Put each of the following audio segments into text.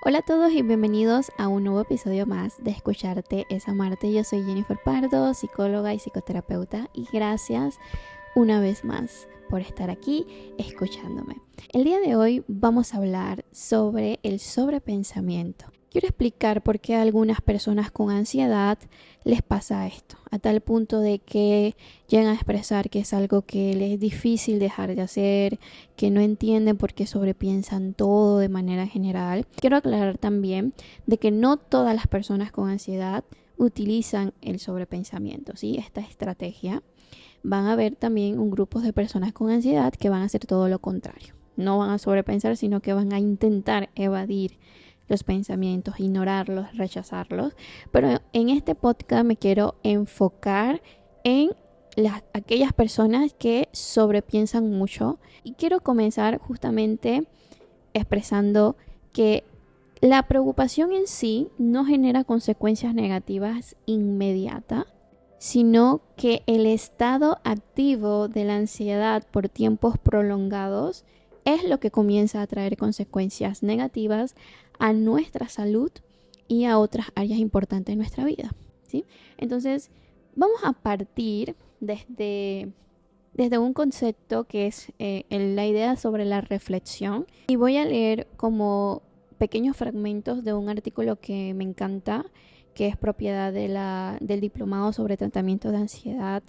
Hola a todos y bienvenidos a un nuevo episodio más de Escucharte es Amarte. Yo soy Jennifer Pardo, psicóloga y psicoterapeuta, y gracias una vez más por estar aquí escuchándome. El día de hoy vamos a hablar sobre el sobrepensamiento. Quiero explicar por qué a algunas personas con ansiedad les pasa esto, a tal punto de que llegan a expresar que es algo que les es difícil dejar de hacer, que no entienden por qué sobrepiensan todo de manera general. Quiero aclarar también de que no todas las personas con ansiedad utilizan el sobrepensamiento, ¿sí? Esta estrategia. Van a haber también un grupo de personas con ansiedad que van a hacer todo lo contrario. No van a sobrepensar, sino que van a intentar evadir los pensamientos, ignorarlos, rechazarlos. Pero en este podcast me quiero enfocar en aquellas personas que sobrepiensan mucho. Y quiero comenzar justamente expresando que la preocupación en sí no genera consecuencias negativas inmediatas, sino que el estado activo de la ansiedad por tiempos prolongados es lo que comienza a traer consecuencias negativas a nuestra salud y a otras áreas importantes de nuestra vida, ¿sí? Entonces, vamos a partir desde un concepto que es la idea sobre la reflexión, y voy a leer como pequeños fragmentos de un artículo que me encanta, que es propiedad del diplomado sobre tratamiento de ansiedad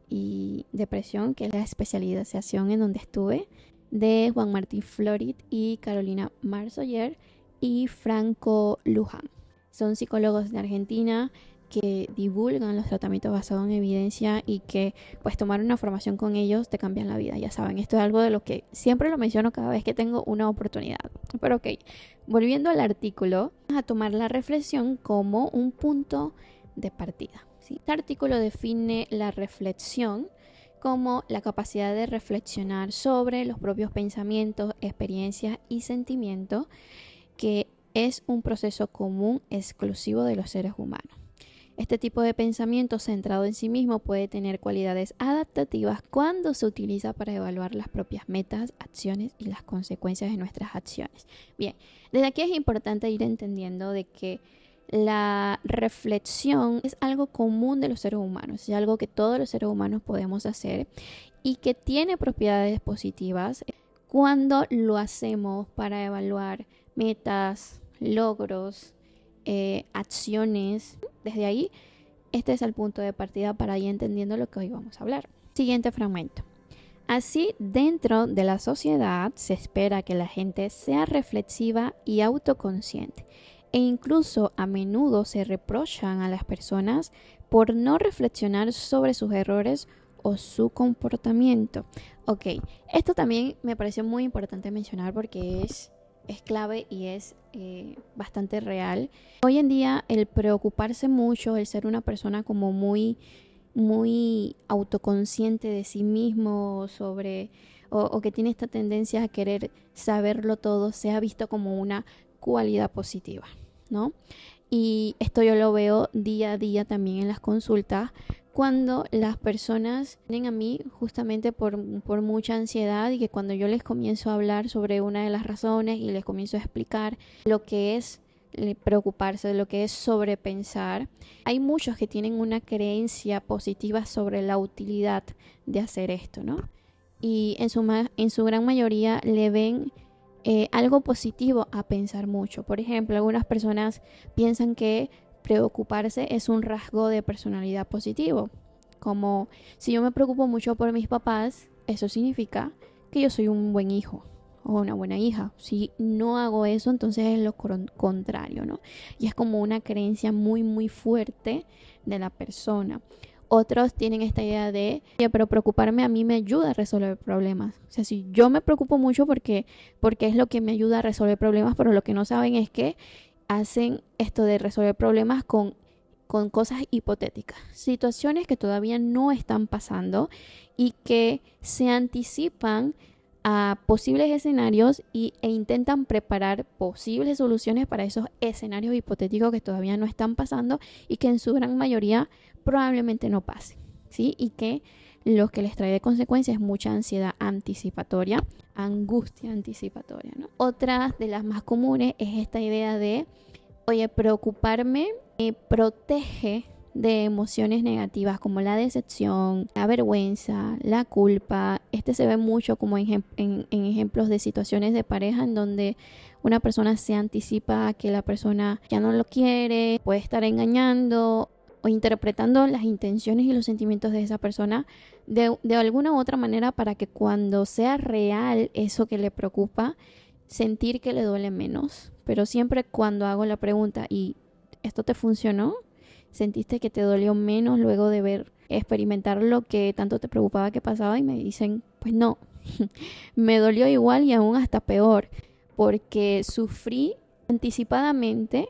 y depresión, que es la especialización en donde estuve, de Juan Martín Florit y Carolina Marsoyer y Franco Luján. Son psicólogos de Argentina que divulgan los tratamientos basados en evidencia y que pues tomar una formación con ellos te cambian la vida. Ya saben, esto es algo de lo que siempre lo menciono cada vez que tengo una oportunidad. Pero ok, volviendo al artículo, vamos a tomar la reflexión como un punto de partida, ¿sí? Este artículo define la reflexión como la capacidad de reflexionar sobre los propios pensamientos, experiencias y sentimientos, que es un proceso común exclusivo de los seres humanos. Este tipo de pensamiento centrado en sí mismo puede tener cualidades adaptativas cuando se utiliza para evaluar las propias metas, acciones y las consecuencias de nuestras acciones. Bien, desde aquí es importante ir entendiendo de que la reflexión es algo común de los seres humanos, es algo que todos los seres humanos podemos hacer y que tiene propiedades positivas cuando lo hacemos para evaluar metas, logros, acciones. Desde ahí, este es el punto de partida para ir entendiendo lo que hoy vamos a hablar. Siguiente fragmento. Así, dentro de la sociedad se espera que la gente sea reflexiva y autoconsciente, e incluso a menudo se reprochan a las personas por no reflexionar sobre sus errores o su comportamiento. Ok, esto también me pareció muy importante mencionar porque es clave y es bastante real. Hoy en día el preocuparse mucho, el ser una persona como muy autoconsciente de sí mismo o que tiene esta tendencia a querer saberlo todo, se ha visto como una cualidad positiva, ¿no? Y esto yo lo veo día a día también en las consultas, cuando las personas vienen a mí justamente por mucha ansiedad, y que cuando yo les comienzo a hablar sobre una de las razones y les comienzo a explicar lo que es preocuparse, lo que es sobrepensar, hay muchos que tienen una creencia positiva sobre la utilidad de hacer esto, ¿no? Y en su gran mayoría le ven algo positivo a pensar mucho. Por ejemplo, algunas personas piensan que preocuparse es un rasgo de personalidad positivo. Como si yo me preocupo mucho por mis papás, eso significa que yo soy un buen hijo o una buena hija. Si no hago eso, entonces es lo contrario, ¿no? Y es como una creencia muy fuerte de la persona. Otros tienen esta idea de, oye, pero preocuparme a mí me ayuda a resolver problemas. O sea, si yo me preocupo mucho porque es lo que me ayuda a resolver problemas, pero lo que no saben es que hacen esto de resolver problemas con cosas hipotéticas, situaciones que todavía no están pasando y que se anticipan a posibles escenarios e intentan preparar posibles soluciones para esos escenarios hipotéticos que todavía no están pasando y que en su gran mayoría probablemente no pasen, ¿sí? Y que lo que les trae de consecuencia es mucha ansiedad anticipatoria, angustia anticipatoria, ¿no? Otra de las más comunes es esta idea de, oye, preocuparme me protege de emociones negativas como la decepción, la vergüenza, la culpa. Este se ve mucho como en ejemplos de situaciones de pareja en donde una persona se anticipa a que la persona ya no lo quiere, puede estar engañando o interpretando las intenciones y los sentimientos de esa persona de alguna u otra manera para que cuando sea real eso que le preocupa, sentir que le duele menos. Pero siempre cuando hago la pregunta, ¿y esto te funcionó? ¿Sentiste que te dolió menos luego de experimentar lo que tanto te preocupaba que pasaba? Y me dicen, pues no, me dolió igual y aún hasta peor, porque sufrí anticipadamente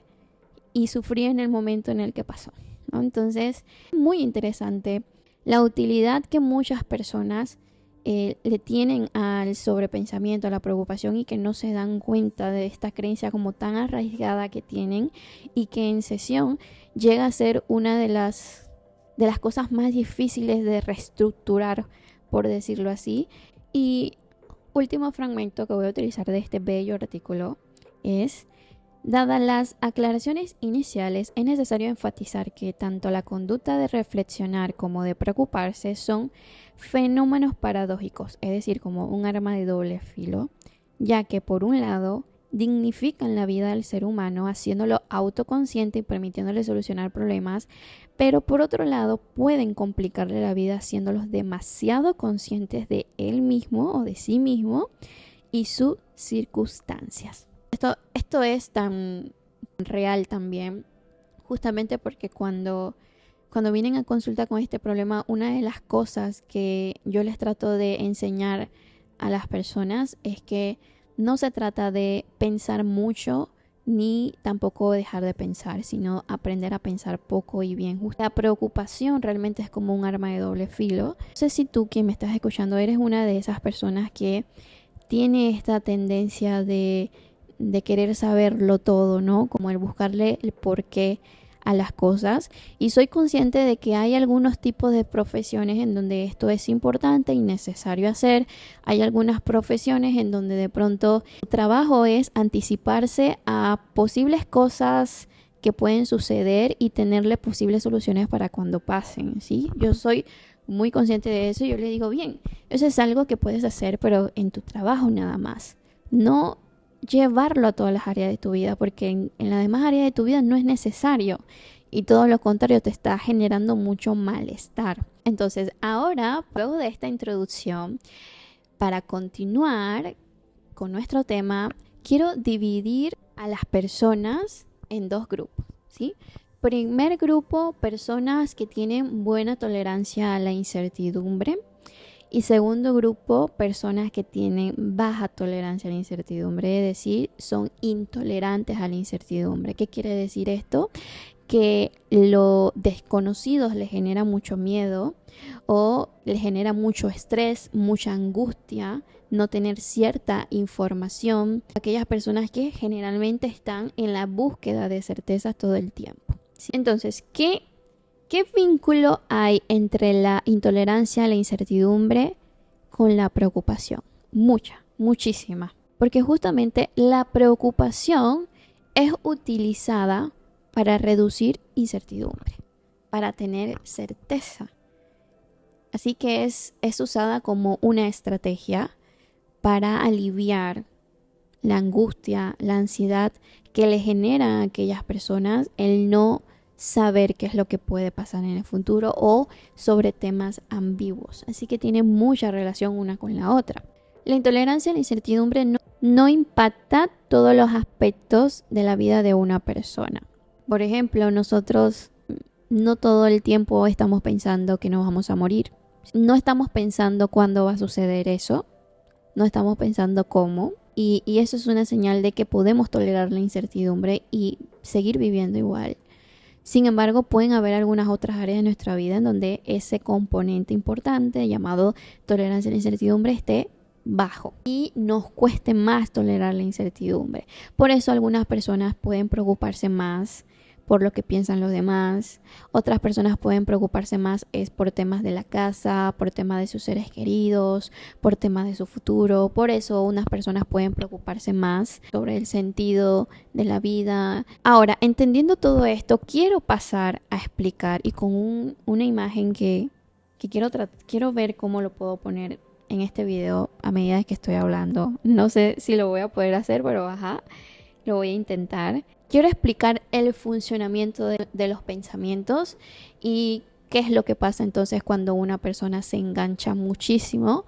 y sufrí en el momento en el que pasó, ¿no? Entonces, muy interesante la utilidad que muchas personas le tienen al sobrepensamiento, a la preocupación y que no se dan cuenta de esta creencia como tan arraigada que tienen y que en sesión llega a ser una de las cosas más difíciles de reestructurar, por decirlo así. Y último fragmento que voy a utilizar de este bello artículo es: dadas las aclaraciones iniciales, es necesario enfatizar que tanto la conducta de reflexionar como de preocuparse son fenómenos paradójicos, es decir, como un arma de doble filo, ya que por un lado dignifican la vida del ser humano haciéndolo autoconsciente y permitiéndole solucionar problemas, pero por otro lado pueden complicarle la vida haciéndolos demasiado conscientes de él mismo o de sí mismo y sus circunstancias. Esto es tan real también, justamente porque cuando vienen a consulta con este problema, una de las cosas que yo les trato de enseñar a las personas es que no se trata de pensar mucho ni tampoco dejar de pensar, sino aprender a pensar poco y bien. La preocupación realmente es como un arma de doble filo. No sé si tú, quien me estás escuchando, eres una de esas personas que tiene esta tendencia de querer saberlo todo, ¿no? Como el buscarle el porqué a las cosas, y soy consciente de que hay algunos tipos de profesiones en donde esto es importante y necesario hacer. Hay algunas profesiones en donde de pronto su trabajo es anticiparse a posibles cosas que pueden suceder y tenerle posibles soluciones para cuando pasen, ¿sí? Yo soy muy consciente de eso y yo le digo, bien, eso es algo que puedes hacer, pero en tu trabajo nada más. No llevarlo a todas las áreas de tu vida, porque en las demás áreas de tu vida no es necesario y todo lo contrario, te está generando mucho malestar. Entonces ahora, luego de esta introducción, para continuar con nuestro tema, quiero dividir a las personas en dos grupos, ¿sí? Primer grupo, personas que tienen buena tolerancia a la incertidumbre. Y segundo grupo, personas que tienen baja tolerancia a la incertidumbre, es decir, son intolerantes a la incertidumbre. ¿Qué quiere decir esto? Que lo desconocido les genera mucho miedo o les genera mucho estrés, mucha angustia, no tener cierta información. Aquellas personas que generalmente están en la búsqueda de certezas todo el tiempo. ¿Sí? Entonces, ¿qué vínculo hay entre la intolerancia a la incertidumbre con la preocupación? Muchísima. Porque justamente la preocupación es utilizada para reducir incertidumbre, para tener certeza. Así que es usada como una estrategia para aliviar la angustia, la ansiedad que le genera a aquellas personas el no saber qué es lo que puede pasar en el futuro o sobre temas ambiguos. Así que tiene mucha relación una con la otra. La intolerancia a la incertidumbre no impacta todos los aspectos de la vida de una persona. Por ejemplo, nosotros no todo el tiempo estamos pensando que nos vamos a morir. No estamos pensando cuándo va a suceder eso. No estamos pensando cómo. Y eso es una señal de que podemos tolerar la incertidumbre y seguir viviendo igual. Sin embargo, pueden haber algunas otras áreas de nuestra vida en donde ese componente importante llamado tolerancia a la incertidumbre esté bajo y nos cueste más tolerar la incertidumbre. Por eso algunas personas pueden preocuparse más por lo que piensan los demás. Otras personas pueden preocuparse más es por temas de la casa, por temas de sus seres queridos, por temas de su futuro. Por eso unas personas pueden preocuparse más sobre el sentido de la vida. Ahora, entendiendo todo esto, quiero pasar a explicar y con una imagen que quiero ver cómo lo puedo poner en este video a medida que estoy hablando. No sé si lo voy a poder hacer, pero lo voy a intentar. Quiero explicar el funcionamiento de los pensamientos y qué es lo que pasa entonces cuando una persona se engancha muchísimo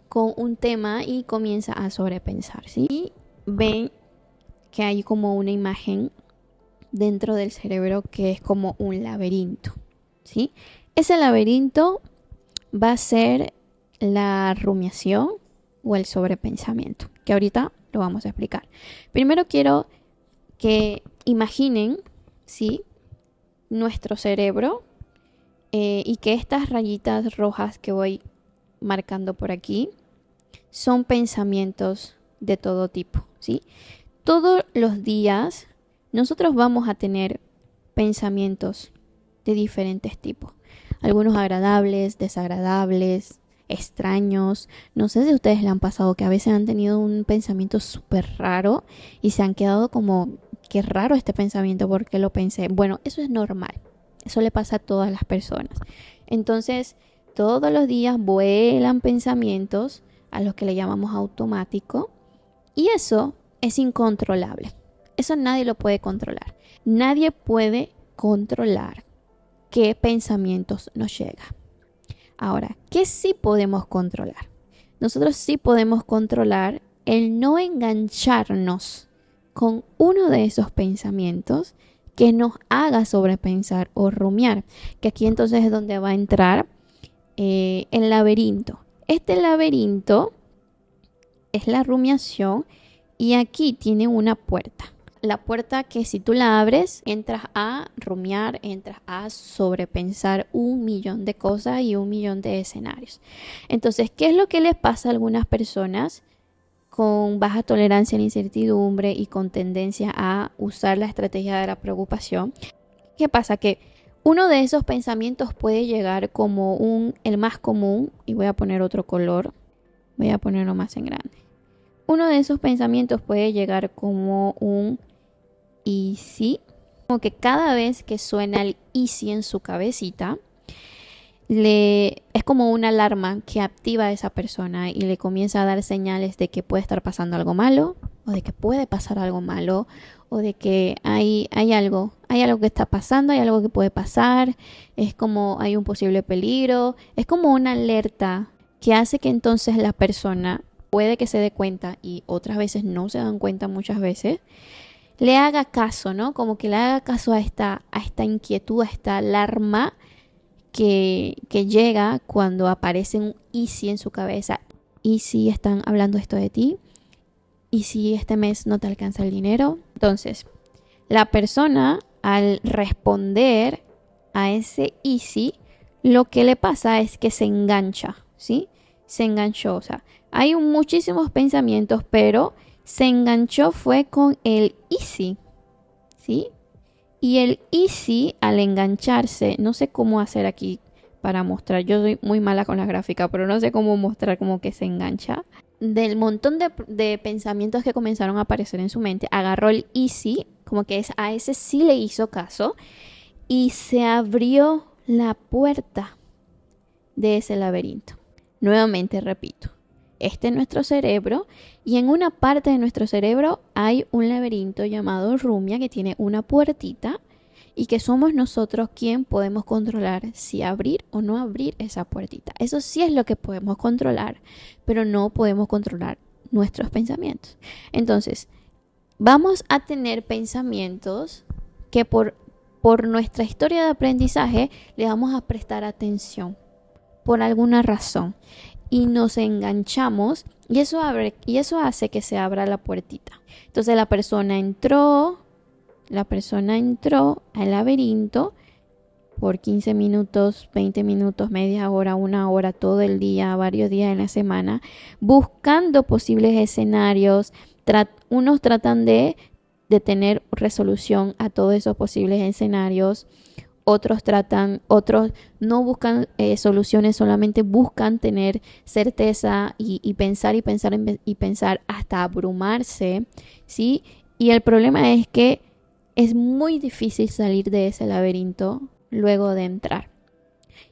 con un tema y comienza a sobrepensar, ¿sí? Y ven que hay como una imagen dentro del cerebro que es como un laberinto, ¿sí? Ese laberinto va a ser la rumiación o el sobrepensamiento, que ahorita lo vamos a explicar. Primero quiero que imaginen, ¿sí?, nuestro cerebro y que estas rayitas rojas que voy marcando por aquí son pensamientos de todo tipo, ¿sí? Todos los días nosotros vamos a tener pensamientos de diferentes tipos. Algunos agradables, desagradables, extraños. No sé si a ustedes le han pasado que a veces han tenido un pensamiento súper raro y se han quedado como, qué raro este pensamiento, ¿por qué lo pensé? Bueno, eso es normal. Eso le pasa a todas las personas. Entonces, todos los días vuelan pensamientos a los que le llamamos automático y eso es incontrolable. Eso nadie lo puede controlar. Nadie puede controlar qué pensamientos nos llegan. Ahora, ¿qué sí podemos controlar? Nosotros sí podemos controlar el no engancharnos con uno de esos pensamientos que nos haga sobrepensar o rumiar, que aquí entonces es donde va a entrar el laberinto. Este laberinto es la rumiación y aquí tiene una puerta. La puerta que si tú la abres, entras a rumiar, entras a sobrepensar 1.000.000 de cosas y 1.000.000 de escenarios. Entonces, ¿qué es lo que les pasa a algunas personas con baja tolerancia a la incertidumbre y con tendencia a usar la estrategia de la preocupación? ¿Qué pasa? Que uno de esos pensamientos puede llegar como el más común, y voy a poner otro color, voy a ponerlo más en grande. Uno de esos pensamientos puede llegar como un y sí, como que cada vez que suena el y sí en su cabecita, es como una alarma que activa a esa persona y le comienza a dar señales de que puede estar pasando algo malo, o de que puede pasar algo malo, o de que hay algo que está pasando, hay algo que puede pasar, es como hay un posible peligro, es como una alerta que hace que entonces la persona puede que se dé cuenta y otras veces no se dan cuenta muchas veces, le haga caso, ¿no? Como que le haga caso a esta inquietud, a esta alarma que llega cuando aparece un y si en su cabeza. ¿Y si están hablando esto de ti? ¿Y si este mes no te alcanza el dinero? Entonces, la persona al responder a ese y si, lo que le pasa es que se engancha, ¿sí? Se enganchó, o sea, hay muchísimos pensamientos, pero se enganchó fue con el easy, ¿sí? Y el easy al engancharse, no sé cómo hacer aquí para mostrar, yo soy muy mala con la gráfica, pero no sé cómo mostrar como que se engancha. Del montón de pensamientos que comenzaron a aparecer en su mente, agarró el easy, como que a ese sí le hizo caso, y se abrió la puerta de ese laberinto. Nuevamente repito. Este es nuestro cerebro y en una parte de nuestro cerebro hay un laberinto llamado rumia que tiene una puertita y que somos nosotros quien podemos controlar si abrir o no abrir esa puertita. Eso sí es lo que podemos controlar, pero no podemos controlar nuestros pensamientos. Entonces, vamos a tener pensamientos que por nuestra historia de aprendizaje le vamos a prestar atención por alguna razón. Y nos enganchamos y eso hace que se abra la puertita. Entonces la persona entró al laberinto por 15 minutos, 20 minutos, media hora, 1 hora, todo el día, varios días en la semana, buscando posibles escenarios. Unos tratan de de tener resolución a todos esos posibles escenarios. Otros no buscan soluciones, solamente buscan tener certeza y pensar hasta abrumarse, ¿sí? Y el problema es que es muy difícil salir de ese laberinto luego de entrar.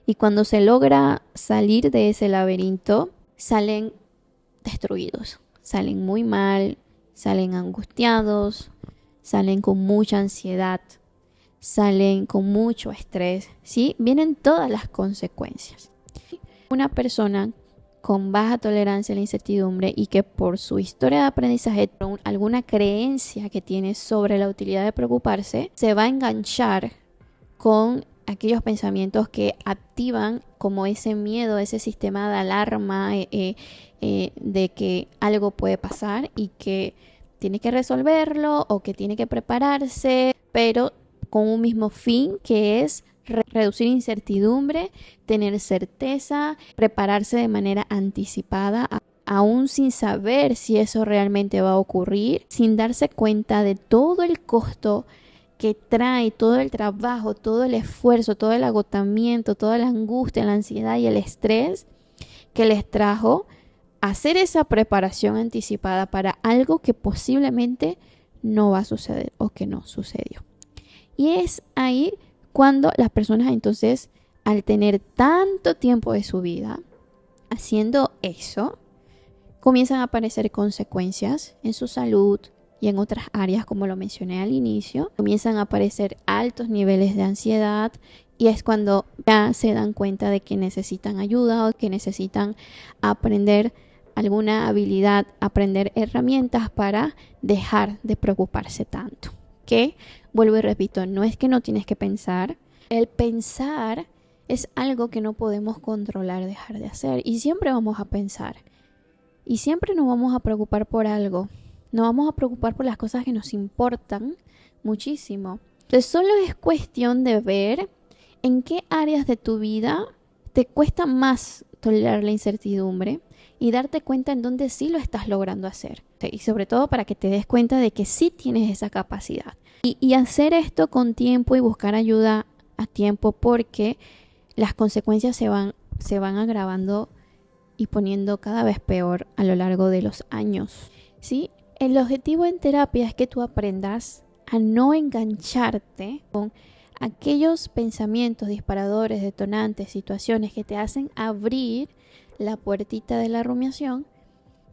Y cuando se logra salir de ese laberinto, salen destruidos, salen muy mal, salen angustiados, salen con mucha ansiedad, salen con mucho estrés, ¿sí? Vienen todas las consecuencias. Una persona con baja tolerancia a la incertidumbre y que por su historia de aprendizaje, por alguna creencia que tiene sobre la utilidad de preocuparse, se va a enganchar con aquellos pensamientos que activan como ese miedo, ese sistema de alarma de que algo puede pasar y que tiene que resolverlo o que tiene que prepararse, pero con un mismo fin, que es reducir incertidumbre, tener certeza, prepararse de manera anticipada, aún sin saber si eso realmente va a ocurrir, sin darse cuenta de todo el costo que trae, todo el trabajo, todo el esfuerzo, todo el agotamiento, toda la angustia, la ansiedad y el estrés que les trajo hacer esa preparación anticipada para algo que posiblemente no va a suceder o que no sucedió. Y es ahí cuando las personas entonces, al tener tanto tiempo de su vida haciendo eso, comienzan a aparecer consecuencias en su salud y en otras áreas, como lo mencioné al inicio. Comienzan a aparecer altos niveles de ansiedad y es cuando ya se dan cuenta de que necesitan ayuda o que necesitan aprender alguna habilidad, aprender herramientas para dejar de preocuparse tanto. Que, vuelvo y repito, no es que no tienes que pensar. El pensar es algo que no podemos controlar, dejar de hacer. Y siempre vamos a pensar. Y siempre nos vamos a preocupar por algo. Nos vamos a preocupar por las cosas que nos importan muchísimo. Entonces solo es cuestión de ver en qué áreas de tu vida te cuesta más tolerar la incertidumbre y darte cuenta en dónde sí lo estás logrando hacer. Y sobre todo para que te des cuenta de que sí tienes esa capacidad. Y hacer esto con tiempo y buscar ayuda a tiempo, porque las consecuencias se van agravando y poniendo cada vez peor a lo largo de los años, ¿sí? El objetivo en terapia es que tú aprendas a no engancharte con aquellos pensamientos disparadores, detonantes, situaciones que te hacen abrir la puertita de la rumiación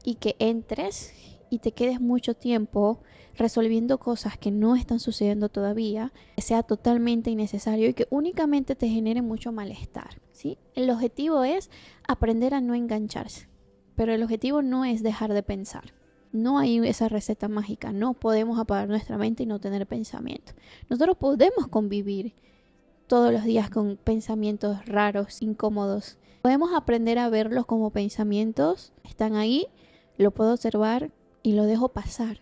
y que entres y te quedes mucho tiempo resolviendo cosas que no están sucediendo todavía, que sea totalmente innecesario y que únicamente te genere mucho malestar, ¿sí? El objetivo es aprender a no engancharse, pero el objetivo no es dejar de pensar. No hay esa receta mágica, no podemos apagar nuestra mente y no tener pensamiento. Nosotros podemos convivir todos los días con pensamientos raros, incómodos. Podemos aprender a verlos como pensamientos, están ahí, lo puedo observar y lo dejo pasar.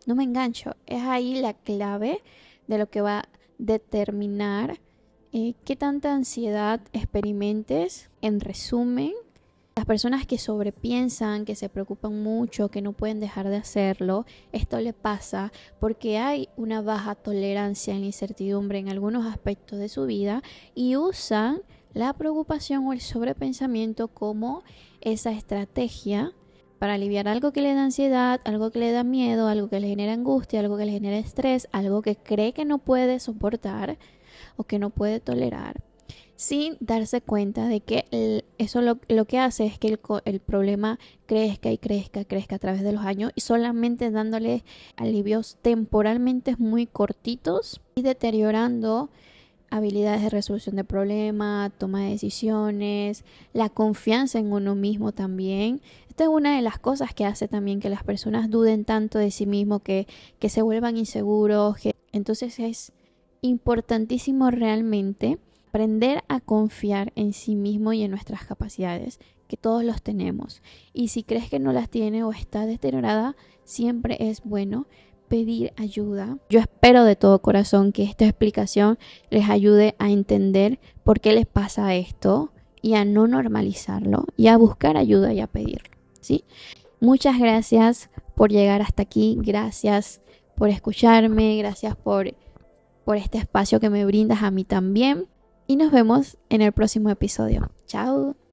No me engancho. Es ahí la clave de lo que va a determinar qué tanta ansiedad experimentes. En resumen, las personas que sobrepiensan, que se preocupan mucho, que no pueden dejar de hacerlo, esto le pasa porque hay una baja tolerancia en la incertidumbre en algunos aspectos de su vida y usan la preocupación o el sobrepensamiento como esa estrategia para aliviar algo que le da ansiedad, algo que le da miedo, algo que le genera angustia, algo que le genera estrés, algo que cree que no puede soportar o que no puede tolerar, sin darse cuenta de que eso lo que hace es que el problema crezca y crezca a través de los años y solamente dándole alivios temporalmente muy cortitos y deteriorando habilidades de resolución de problemas, toma de decisiones, la confianza en uno mismo también. Esta es una de las cosas que hace también que las personas duden tanto de sí mismos, que se vuelvan inseguros. Entonces es importantísimo realmente aprender a confiar en sí mismo y en nuestras capacidades, que todos los tenemos. Y si crees que no las tiene o está deteriorada, siempre es bueno pedir ayuda. Yo espero de todo corazón que esta explicación les ayude a entender por qué les pasa esto y a no normalizarlo y a buscar ayuda y a pedirlo, ¿sí? Muchas gracias por llegar hasta aquí. Gracias por escucharme, gracias por este espacio que me brindas a mí también. Y nos vemos en el próximo episodio. Chao.